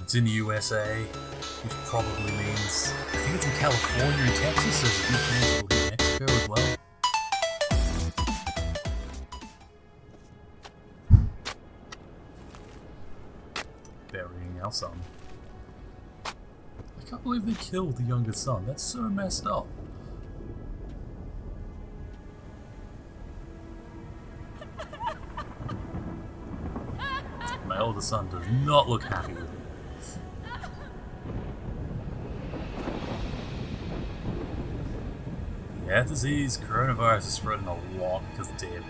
It's in the USA, which probably means I think it's in California and Texas, so there's a good chance it'll hit Mexico as well. Burying our son. I can't believe they killed the youngest son. That's so messed up. My older son does not look happy with me. Yeah, disease, coronavirus is spreading a lot because of dead.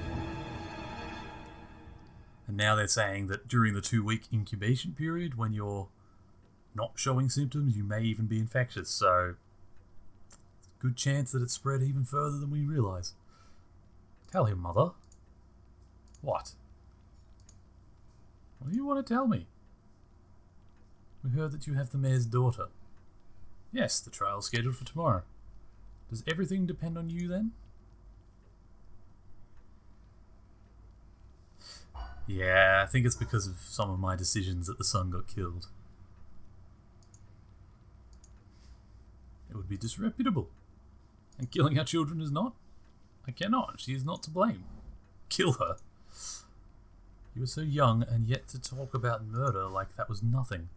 And now they're saying that during the 2-week incubation period, when you're not showing symptoms, you may even be infectious, so good chance that it's spread even further than we realise. Tell him, Mother. What? What do you want to tell me? We heard that you have the mayor's daughter. Yes, the trial's scheduled for tomorrow. Does everything depend on you then? Yeah, I think it's because of some of my decisions that the son got killed. It would be disreputable. And killing our children is not. I cannot. She is not to blame. Kill her. You were so young, and yet to talk about murder like that was nothing.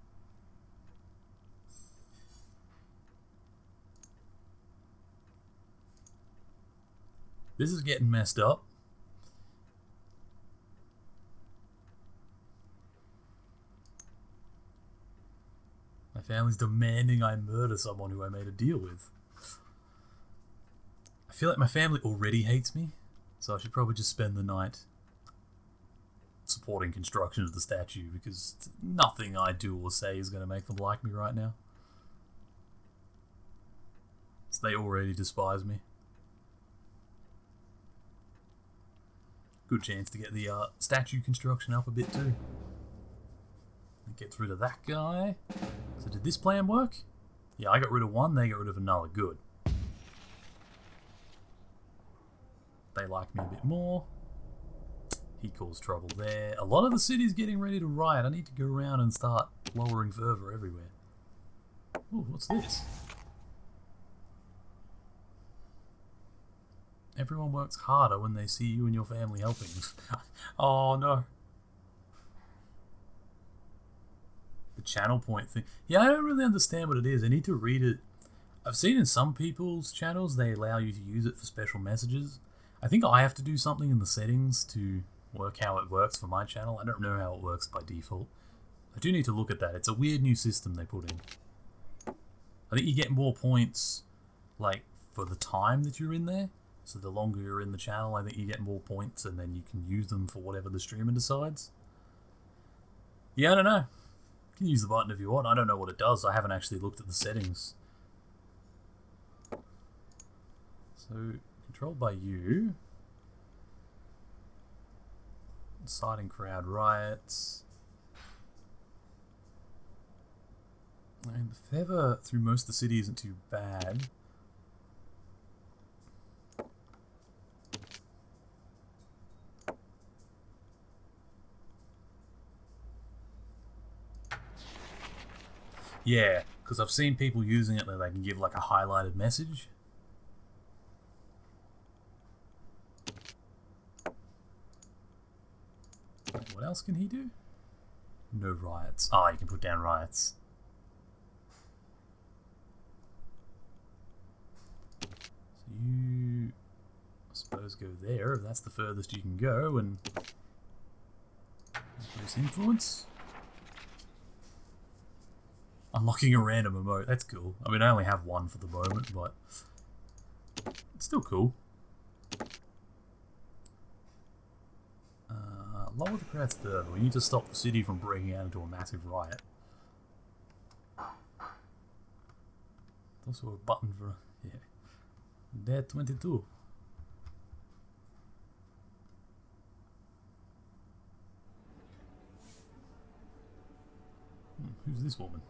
This is getting messed up. My family's demanding I murder someone who I made a deal with. I feel like my family already hates me, so I should probably just spend the night supporting construction of the statue, because nothing I do or say is going to make them like me right now. So they already despise me. Good chance to get the statue construction up a bit too. It gets rid of that guy. So did this plan work? Yeah, I got rid of one, they got rid of another. Good. They like me a bit more. He caused trouble there. A lot of the city's getting ready to riot. I need to go around and start lowering fervor everywhere. Ooh, what's this? Everyone works harder when they see you and your family helping. Oh no. The channel point thing. Yeah, I don't really understand what it is. I need to read it. I've seen in some people's channels they allow you to use it for special messages. I think I have to do something in the settings to work how it works for my channel. I don't know how it works by default. I do need to look at that. It's a weird new system they put in. I think you get more points like for the time that you're in there. So the longer you're in the channel, I think you get more points, and then you can use them for whatever the streamer decides. Yeah, I don't know. You can use the button if you want. I don't know what it does. I haven't actually looked at the settings. So, controlled by you. Inciting crowd riots. I mean, the fervor through most of the city isn't too bad. Yeah, because I've seen people using it that they can give like a highlighted message. What else can he do? No riots. Ah, you can put down riots. So you, I suppose, go there if that's the furthest you can go, and increase influence. Unlocking a random emote, that's cool. I mean, I only have one for the moment, but it's still cool. Lower the crowds further. We need to stop the city from breaking out into a massive riot. There's also a button for... yeah. Day 22. Who's this woman?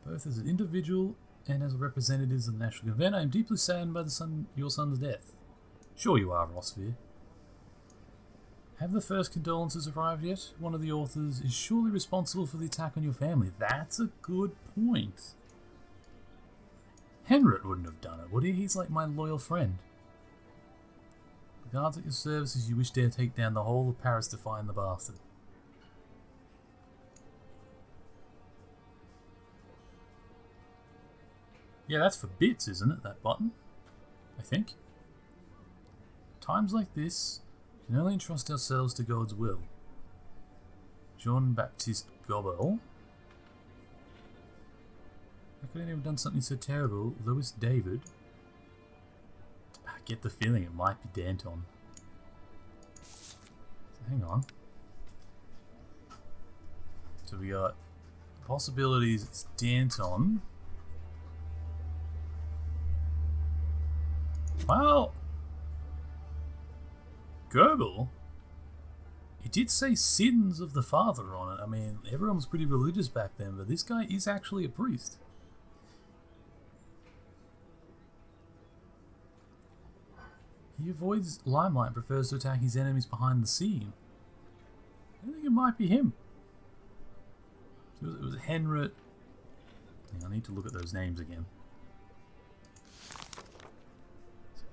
Both as an individual and as representatives of the national event, I am deeply saddened by your son's death. Sure you are, Rossvere. Have the first condolences arrived yet? One of the authors is surely responsible for the attack on your family. That's a good point. Henrik wouldn't have done it, would he? He's like my loyal friend. The guards at your services, you wish dare take down the whole of Paris to find the bastard. Yeah, that's for bits, isn't it, that button? I think. Times like this, we can only entrust ourselves to God's will. Jean Baptiste Gobel. How could anyone have done something so terrible? Louis David. I get the feeling it might be Danton. So hang on. So we got possibilities. It's Danton. Well, Goebel, it did say sins of the father on it. I mean, everyone was pretty religious back then, but this guy is actually a priest. He avoids limelight and prefers to attack his enemies behind the scene. I think it might be him. So it was Henrik. I need to look at those names again.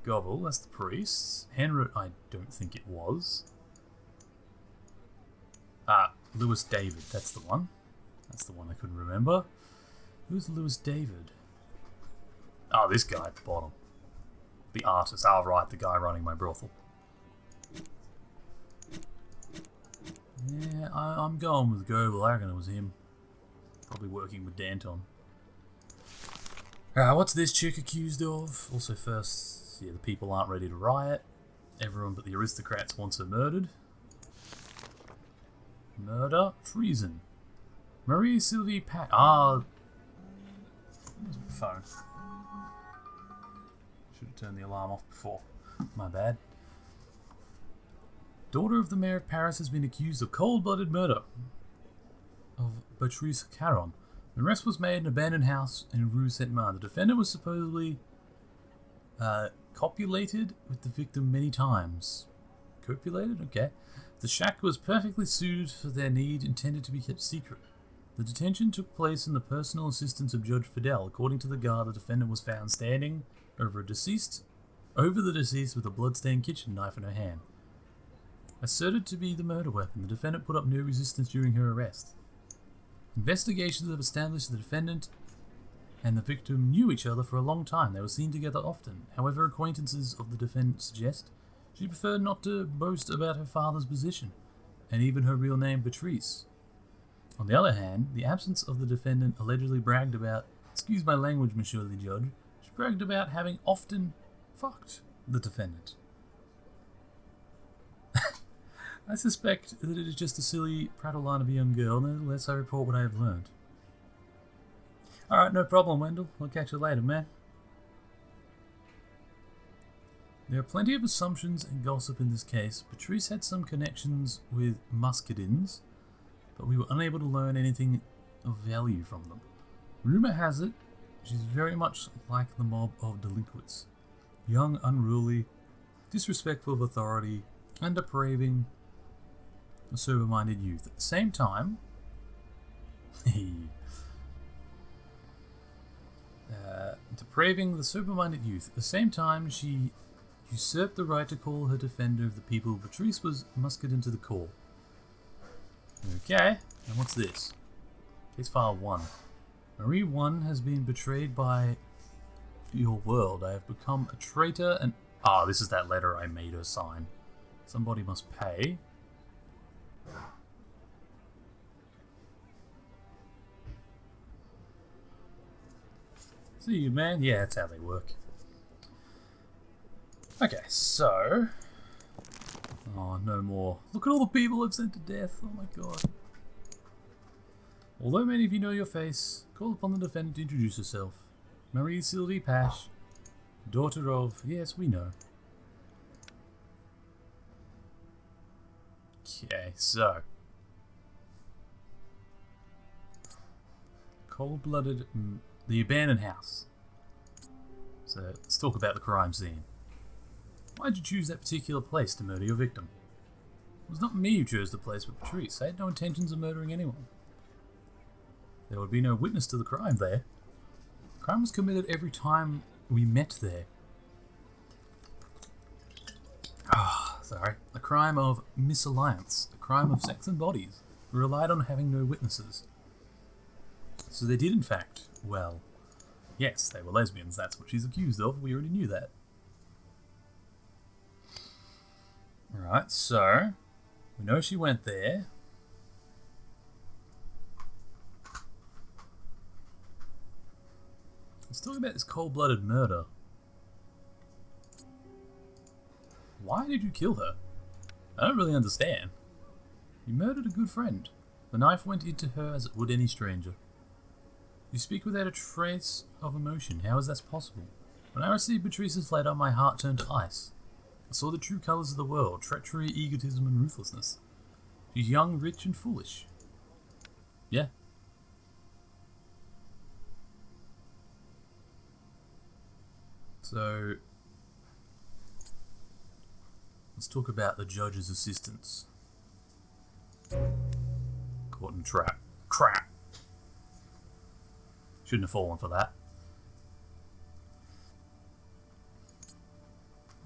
Govel, that's the priest. Henrik, I don't think it was. Ah, Louis David, that's the one. That's the one I couldn't remember. Who's Louis David? Oh, this guy at the bottom. The artist. Oh, right, the guy running my brothel. Yeah, I'm going with Goebel. I reckon it was him. Probably working with Danton. What's this chick accused of? Also, first... Yeah, the people aren't ready to riot. Everyone but the aristocrats wants her murdered. Murder. Treason. Marie Sylvie Pack. Ah. Where's my phone? Should have turned the alarm off before. My bad. Daughter of the mayor of Paris has been accused of cold-blooded murder of Patrice Caron. The arrest was made in an abandoned house in Rue Saint-Marc. The defendant was supposedly copulated with the victim many times. Copulated? Okay. The shack was perfectly suited for their need, intended to be kept secret. The detention took place in the personal assistance of Judge Fidel. According to the guard, the defendant was found standing over the deceased with a bloodstained kitchen knife in her hand. Asserted to be the murder weapon, the defendant put up no resistance during her arrest. Investigations have established the defendant and the victim knew each other for a long time. They were seen together often. However, acquaintances of the defendant suggest she preferred not to boast about her father's position, and even her real name, Patrice. On the other hand, the absence of the defendant allegedly bragged about, excuse my language, Monsieur the Judge, she bragged about having often fucked the defendant. I suspect that it is just a silly prattleline of a young girl, nevertheless I report what I have learned. Alright, no problem, Wendell. I'll catch you later, man. There are plenty of assumptions and gossip in this case. Patrice had some connections with Muscadins, but we were unable to learn anything of value from them. Rumour has it she's very much like the mob of delinquents. Young, unruly, disrespectful of authority, and depraving a sober-minded youth. At the same time, depraving the sober-minded youth. At the same time, she usurped the right to call her defender of the people. Patrice was Muscadin to the core. Okay, and what's this? Case file 1. Marie 1 has been betrayed by your world. I have become a traitor and... Ah, this is that letter I made her sign. Somebody must pay. See you, man. Yeah, that's how they work. Okay, so... Oh, no more. Look at all the people I've sent to death. Oh my god. Although many of you know your face, call upon the defendant to introduce herself. Marie Sylvie Pache, daughter of... Yes, we know. Okay, so... Cold-blooded... The abandoned house. So, let's talk about the crime scene. Why'd you choose that particular place to murder your victim? It was not me who chose the place but Patrice. I had no intentions of murdering anyone. There would be no witness to the crime there. The crime was committed every time we met there. Sorry. A crime of misalliance. A crime of sex and bodies. We relied on having no witnesses. So they did in fact, well, yes, they were lesbians. That's what she's accused of. We already knew that. Alright, so we know she went there. Let's talk about this cold-blooded murder. Why did you kill her? I don't really understand. You murdered a good friend. The knife went into her as it would any stranger. You speak without a trace of emotion. How is that possible? When I received Patrice's letter, my heart turned to ice. I saw the true colours of the world, treachery, egotism, and ruthlessness. She's young, rich, and foolish. Yeah. So, let's talk about the judge's assistants. Caught in trap. Crap! Shouldn't have fallen for that.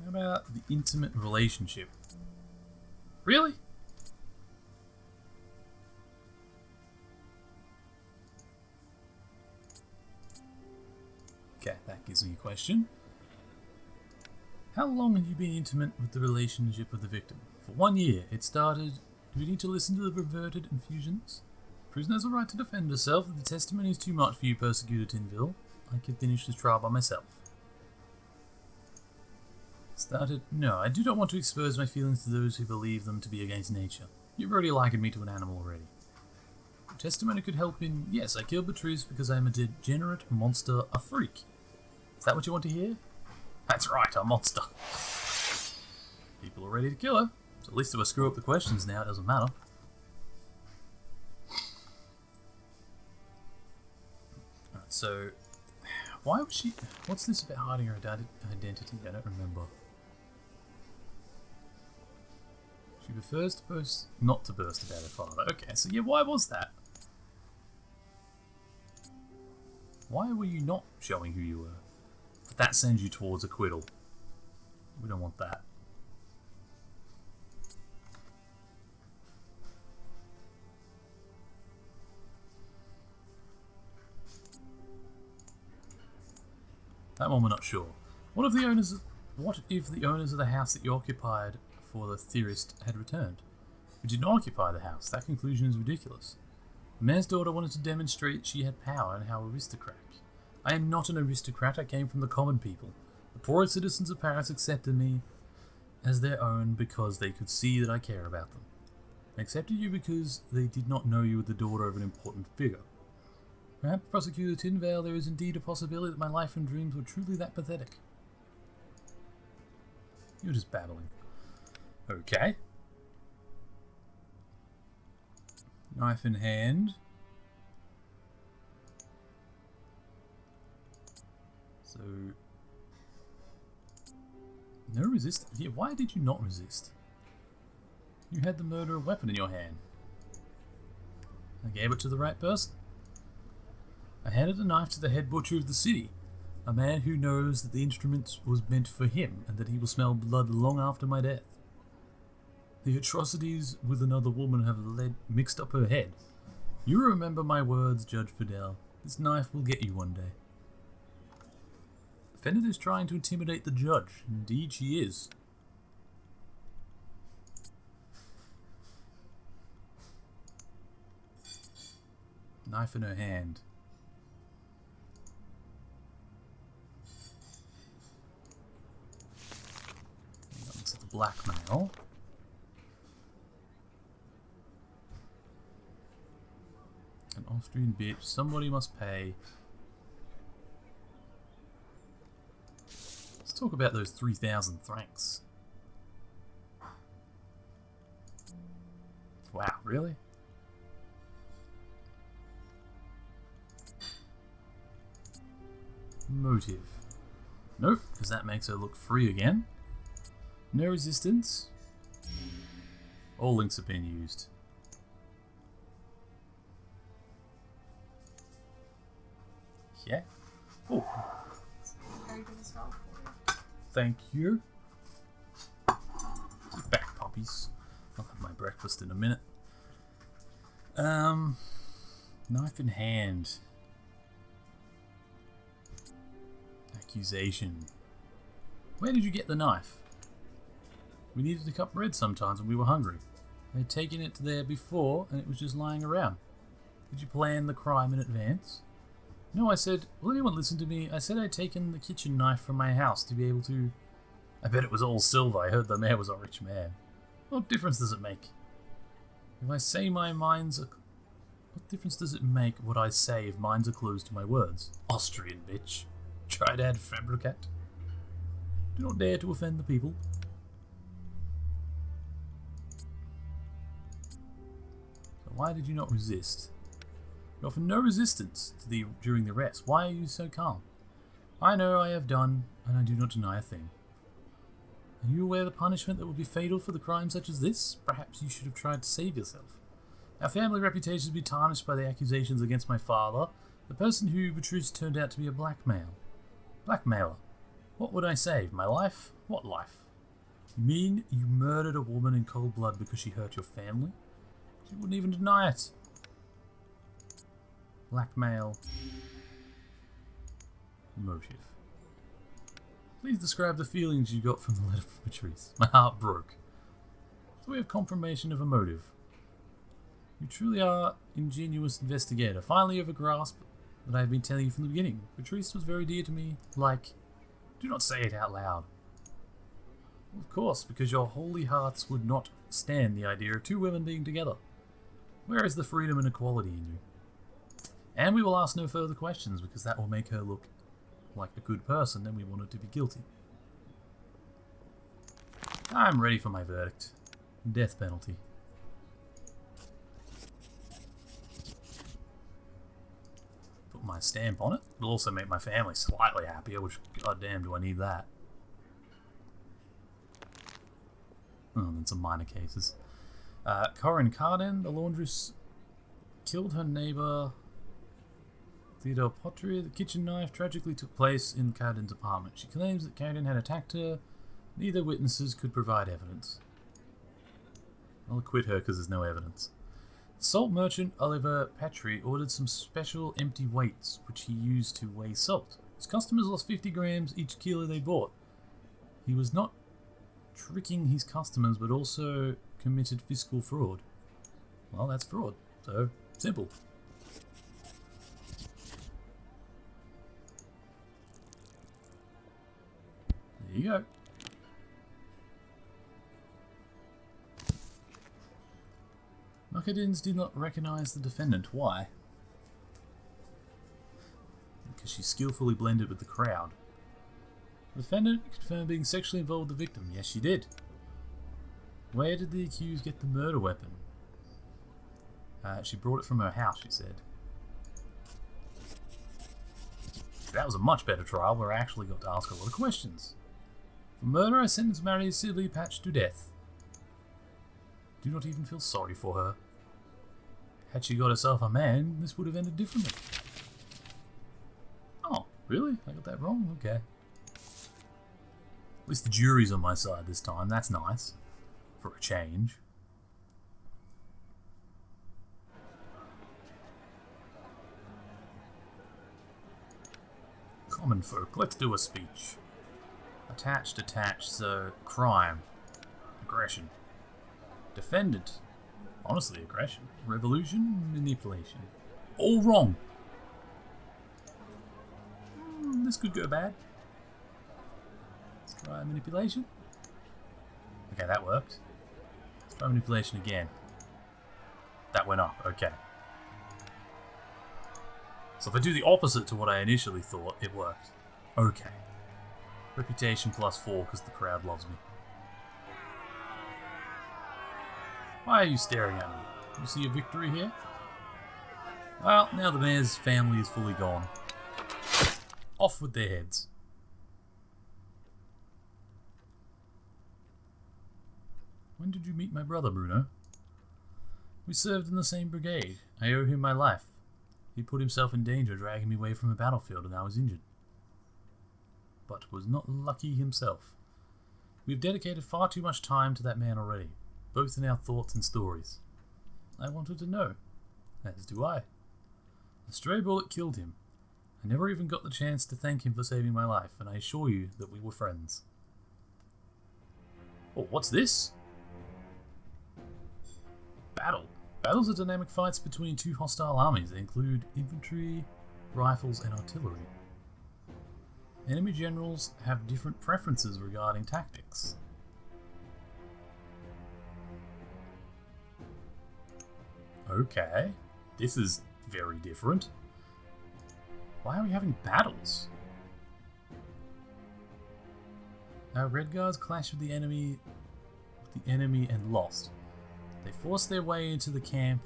How about the intimate relationship? Really? Okay, that gives me a question. How long have you been intimate with the relationship of the victim? For 1 year. It started... Do we need to listen to the perverted infusions? Prisoner has a right to defend herself. If the testimony is too much for you, persecutor Tinville, I can finish this trial by myself. Started... No, I do not want to expose my feelings to those who believe them to be against nature. You've already likened me to an animal already. The testimony could help in... Yes, I killed Patrice because I am a degenerate monster, a freak. Is that what you want to hear? That's right, a monster. People are ready to kill her. So at least if I screw up the questions now, it doesn't matter. Alright, so... Why was she... What's this about hiding her identity? I don't remember. She prefers to boast... Not to boast about her father. Okay, so yeah, why was that? Why were you not showing who you were? But that sends you towards acquittal. We don't want that. That one we're not sure. What if the owners of the house that you occupied for the theorist had returned? We did not occupy the house. That conclusion is ridiculous. The mayor's daughter wanted to demonstrate she had power and how aristocratic. I am not an aristocrat. I came from the common people. The poorer citizens of Paris accepted me as their own because they could see that I care about them. They accepted you because they did not know you were the daughter of an important figure. Perhaps, Prosecutor Tinvale, there is indeed a possibility that my life and dreams were truly that pathetic. You're just babbling. Okay. Knife in hand. So... No resistance. Yeah, why did you not resist? You had the murderer weapon in your hand. I gave it to the right person. I handed the knife to the head butcher of the city, a man who knows that the instrument was meant for him and that he will smell blood long after my death. The atrocities with another woman have mixed up her head. You remember my words, Judge Fidel. This knife will get you one day. The defendant is trying to intimidate the judge. Indeed she is. Knife in her hand. Looks at the blackmail. An Austrian bitch. Somebody must pay. Let's talk about those 3,000 francs. Wow, really? Motive. Nope, because that makes her look free again. No resistance. All links have been used. Yeah. Oh. Thank you. Sit back, puppies. I'll have my breakfast in a minute. Knife in hand. Accusation. Where did you get the knife? We needed to cut bread sometimes when we were hungry. I had taken it there before and it was just lying around. Did you plan the crime in advance? No, I said, will anyone listen to me? I said I'd taken the kitchen knife from my house to be able to... I bet it was all silver. I heard the mayor was a rich man. What difference does it make? If I say my mind's... What difference does it make what I say if minds are closed to my words? Austrian bitch. Try to add fabricat. Do not dare to offend the people. So why did you not resist? You offered no resistance during the arrest. Why are you so calm? I know I have done, and I do not deny a thing. Are you aware of the punishment that would be fatal for the crime such as this? Perhaps you should have tried to save yourself. Our family reputation would be tarnished by the accusations against my father. The person who Beatrice turned out to be a blackmailer. Blackmailer. What would I save? My life? What life? You mean you murdered a woman in cold blood because she hurt your family? She wouldn't even deny it. Blackmail. Motive. Please describe the feelings you got from the letter from Patrice. My heart broke. So we have confirmation of a motive. You truly are ingenious investigator. Finally you have a grasp that I have been telling you from the beginning. Patrice was very dear to me. Like, do not say it out loud. Well, of course, because your holy hearts would not stand the idea of two women being together. Where is the freedom and equality in you? And we will ask no further questions because that will make her look like a good person and we want her to be guilty. I'm ready for my verdict. Death penalty. Put my stamp on it. It'll also make my family slightly happier, which goddamn do I need that. Oh, and then some minor cases. Corinne Carden, the laundress, killed her neighbor Theodore Pottery. The kitchen knife tragically took place in Carden's apartment. She claims that Carden had attacked her. Neither witnesses could provide evidence. I'll acquit her because there's no evidence. Salt merchant Oliver Patry ordered some special empty weights which he used to weigh salt. His customers lost 50 grams each kilo they bought. He was not tricking his customers but also committed fiscal fraud. Well, that's fraud. So, simple. There you go. Muckadins did not recognize the defendant. Why? Because she skillfully blended with the crowd. The defendant confirmed being sexually involved with the victim. Yes, she did. Where did the accused get the murder weapon? She brought it from her house, she said. That was a much better trial where I actually got to ask a lot of questions. For murder, I sentenced Mary Sidley Patch to death. Do not even feel sorry for her. Had she got herself a man, this would have ended differently. Oh, really? I got that wrong? Okay. At least the jury's on my side this time. That's nice. For a change. Common folk, let's do a speech. Attached, so crime. Aggression. Defendant. Honestly, aggression. Revolution, manipulation. All wrong. This could go bad. Let's try manipulation. Okay, that worked. Let's try manipulation again. That went up, okay. So if I do the opposite to what I initially thought, it worked. Okay. Reputation +4 because the crowd loves me. Why are you staring at me? You see a victory here? Well, now the mayor's family is fully gone. Off with their heads. When did you meet my brother, Bruno? We served in the same brigade. I owe him my life. He put himself in danger dragging me away from a battlefield and I was injured. But was not lucky himself. We've dedicated far too much time to that man already, both in our thoughts and stories. I wanted to know. As do I. A stray bullet killed him. I never even got the chance to thank him for saving my life, and I assure you that we were friends. Oh, what's this? Battle. Battles are dynamic fights between two hostile armies. They include infantry, rifles, and artillery. Enemy generals have different preferences regarding tactics. Okay, this is very different. Why are we having battles? Our Red Guards clashed with the enemy and lost. They forced their way into the camp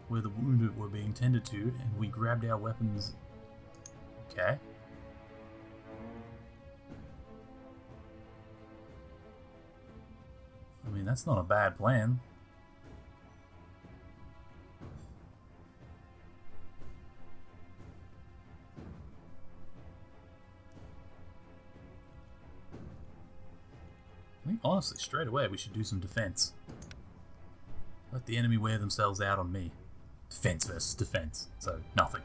where the wounded were being tended to, and we grabbed our weapons. Okay. I mean, that's not a bad plan. I think honestly, straight away we should do some defense. Let the enemy wear themselves out on me. Defense versus defense, so nothing.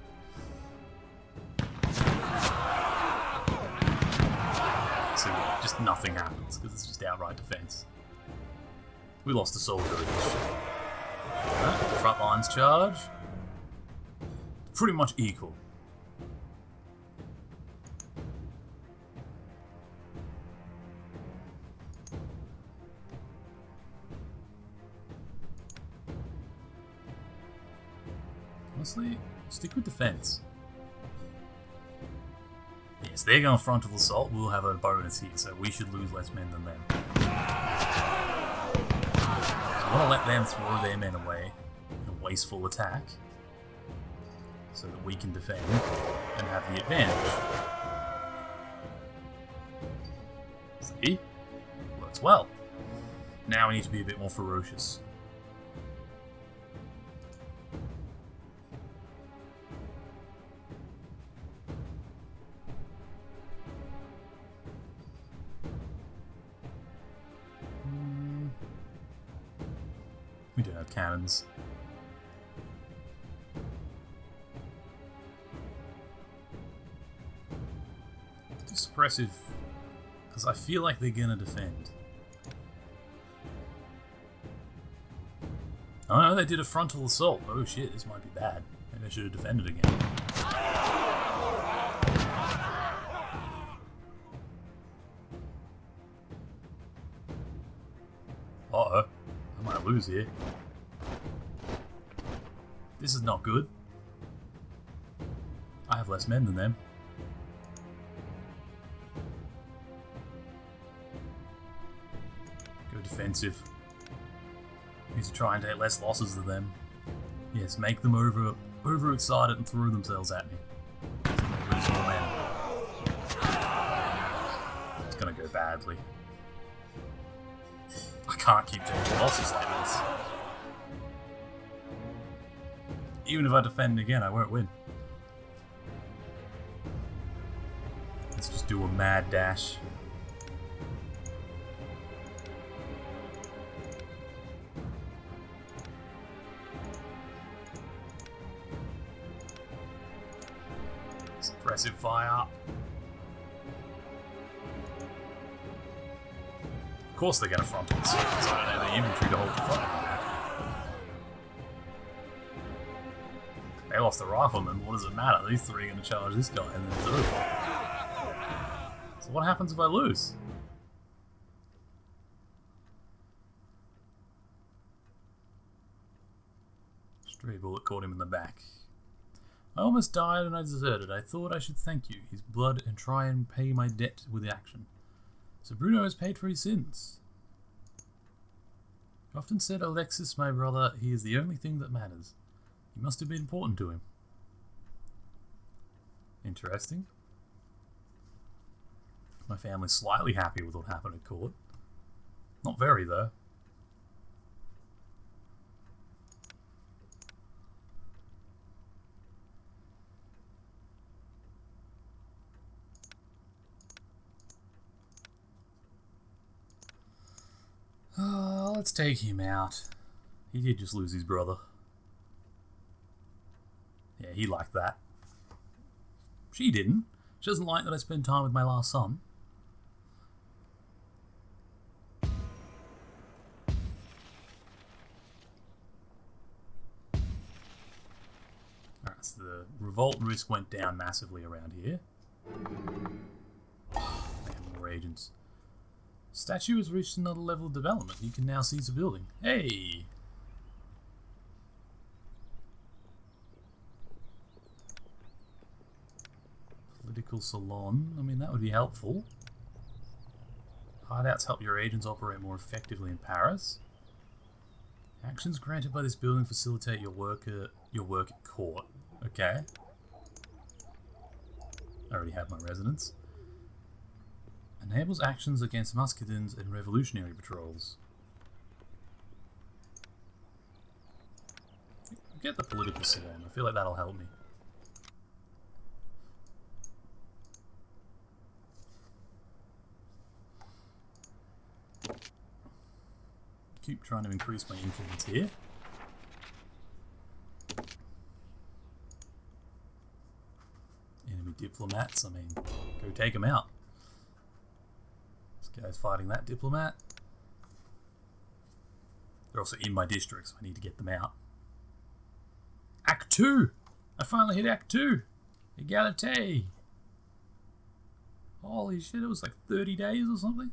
So yeah, just nothing happens, because it's just outright defense. We lost a soldier in this shit. The front lines charge. Pretty much equal. Honestly, stick with defense. Yes, they're going frontal assault. We'll have a bonus here, so we should lose less men than them. So I want to let them throw their men away in a wasteful attack, so that we can defend and have the advantage. See? Works well. Now we need to be a bit more ferocious. We don't have cannons. Just suppressive, because I feel like they're gonna defend. Oh no, they did a frontal assault. Oh shit, this might be bad. Maybe I should have defended again. Uh-oh. I might lose here. This is not good. I have less men than them. Go defensive. Need to try and take less losses than them. Yes, make them overexcited and throw themselves at me. So they lose more men. It's gonna go badly. I can't keep taking losses like this. Even if I defend again, I won't win. Let's just do a mad dash. Suppressive fire. Of course they're going to front us, because I don't have the infantry to hold the front. They lost the riflemen, what does it matter? These three are going to charge this guy and then it's over. So what happens if I lose? Stray bullet caught him in the back. I almost died and I deserted. I thought I should thank you, his blood, and try and pay my debt with action. So Bruno has paid for his sins. I often said, Alexis, my brother, he is the only thing that matters. You must have been important to him. Interesting. My family's slightly happy with what happened at court. Not very, though. Let's take him out. He did just lose his brother. Yeah, he liked that. She didn't. She doesn't like that I spend time with my last son. Alright, so the revolt risk went down massively around here. Man, more agents. Statue has reached another level of development. You can now seize the building. Hey! Political salon. I mean, that would be helpful. Hideouts help your agents operate more effectively in Paris. Actions granted by this building facilitate your work at court. Okay. I already have my residence. Enables actions against muscadins and revolutionary patrols. Get the political salon. I feel like that'll help me. Keep trying to increase my influence here. Enemy diplomats, I mean, go take them out. This guy's fighting that diplomat. They're also in my district, so I need to get them out. Act 2! I finally hit Act 2! Egalite! Holy shit, it was like 30 days or something?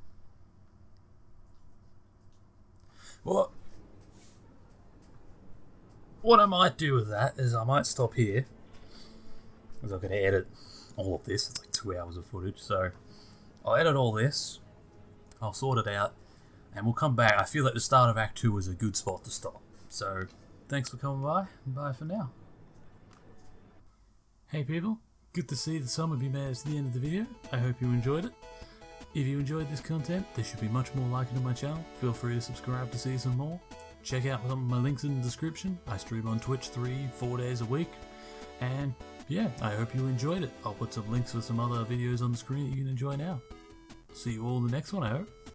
What I might do with that is I might stop here, because I've got to edit all of this. It's like 2 hours of footage, so I'll edit all this, I'll sort it out, and we'll come back. I feel like the start of Act 2 is a good spot to stop. So thanks for coming by, and bye for now. Hey people, good to see that some of you made it to the end of the video. I hope you enjoyed it. If you enjoyed this content, there should be much more like it on my channel. Feel free to subscribe to see some more. Check out some of my links in the description. I stream on Twitch 3-4 days a week. And yeah, I hope you enjoyed it. I'll put some links for some other videos on the screen that you can enjoy now. See you all in the next one, I hope.